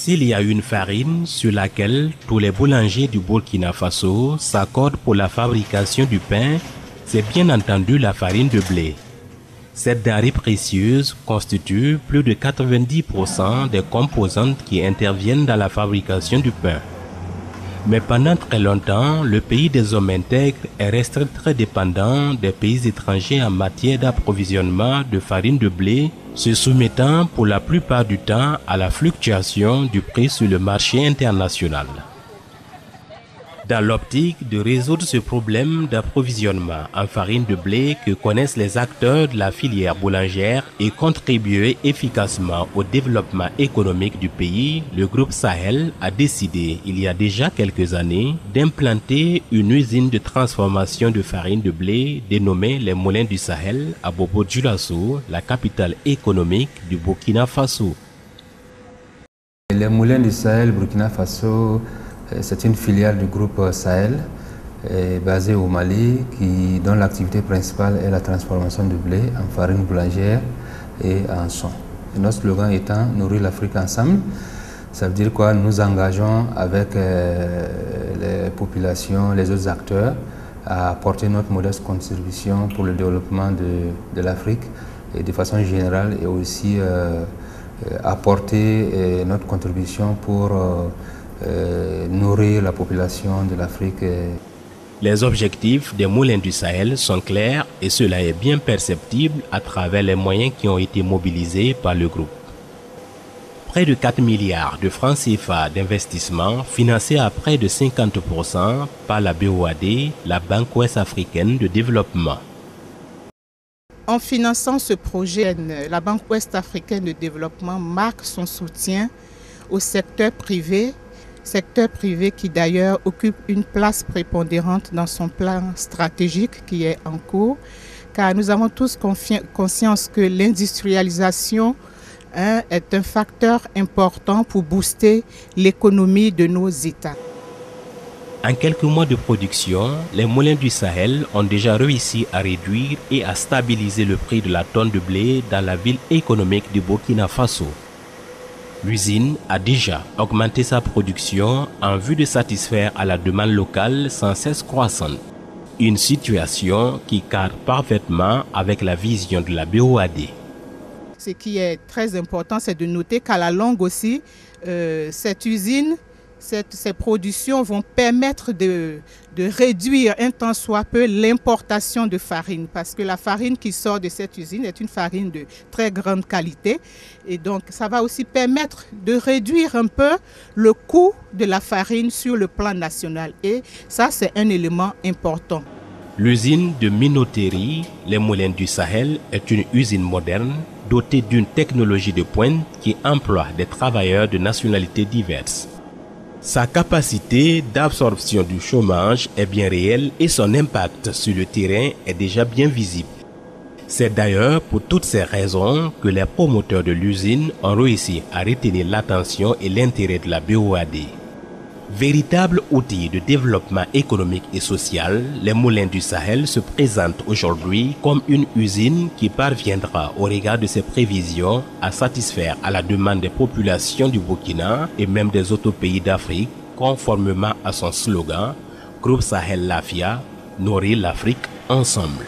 S'il y a une farine sur laquelle tous les boulangers du Burkina Faso s'accordent pour la fabrication du pain, c'est bien entendu la farine de blé. Cette denrée précieuse constitue plus de 90% des composantes qui interviennent dans la fabrication du pain. Mais pendant très longtemps, le pays des hommes intègres est resté très dépendant des pays étrangers en matière d'approvisionnement de farine de blé, se soumettant pour la plupart du temps à la fluctuation du prix sur le marché international. Dans l'optique de résoudre ce problème d'approvisionnement en farine de blé que connaissent les acteurs de la filière boulangère et contribuer efficacement au développement économique du pays, le groupe Sahel a décidé, il y a déjà quelques années, d'implanter une usine de transformation de farine de blé dénommée les Moulins du Sahel à Bobo-Dioulasso, la capitale économique du Burkina Faso. Les Moulins du Sahel, Burkina Faso, c'est une filiale du groupe Sahel basée au Mali dont l'activité principale est la transformation de blé en farine boulangère et en son. Et notre slogan étant « Nourrir l'Afrique ensemble ». Ça veut dire quoi? Nous engageons avec les populations, les autres acteurs à apporter notre modeste contribution pour le développement de l'Afrique et de façon générale et aussi apporter notre contribution pour nourrir la population de l'Afrique. Les objectifs des Moulins du Sahel sont clairs et cela est bien perceptible à travers les moyens qui ont été mobilisés par le groupe. Près de 4 milliards de francs CFA d'investissement financés à près de 50% par la BOAD, la Banque Ouest Africaine de Développement. En finançant ce projet, la Banque Ouest Africaine de Développement marque son soutien au secteur privé qui d'ailleurs occupe une place prépondérante dans son plan stratégique qui est en cours, car nous avons tous conscience que l'industrialisation est un facteur important pour booster l'économie de nos États. En quelques mois de production, les Moulins du Sahel ont déjà réussi à réduire et à stabiliser le prix de la tonne de blé dans la ville économique du Burkina Faso. L'usine a déjà augmenté sa production en vue de satisfaire à la demande locale sans cesse croissante. Une situation qui cadre parfaitement avec la vision de la BOAD. Ce qui est très important, c'est de noter qu'à la longue aussi, cette usine, ces productions vont permettre de réduire un tant soit peu l'importation de farine, parce que la farine qui sort de cette usine est une farine de très grande qualité et donc ça va aussi permettre de réduire un peu le coût de la farine sur le plan national et ça c'est un élément important. L'usine de minoterie, les Moulins du Sahel, est une usine moderne dotée d'une technologie de pointe qui emploie des travailleurs de nationalités diverses. Sa capacité d'absorption du chômage est bien réelle et son impact sur le terrain est déjà bien visible. C'est d'ailleurs pour toutes ces raisons que les promoteurs de l'usine ont réussi à retenir l'attention et l'intérêt de la BOAD. Véritable outil de développement économique et social, les Moulins du Sahel se présentent aujourd'hui comme une usine qui parviendra, au regard de ses prévisions, à satisfaire à la demande des populations du Burkina et même des autres pays d'Afrique, conformément à son slogan « Groupe Sahel Lafia, nourrir l'Afrique ensemble ».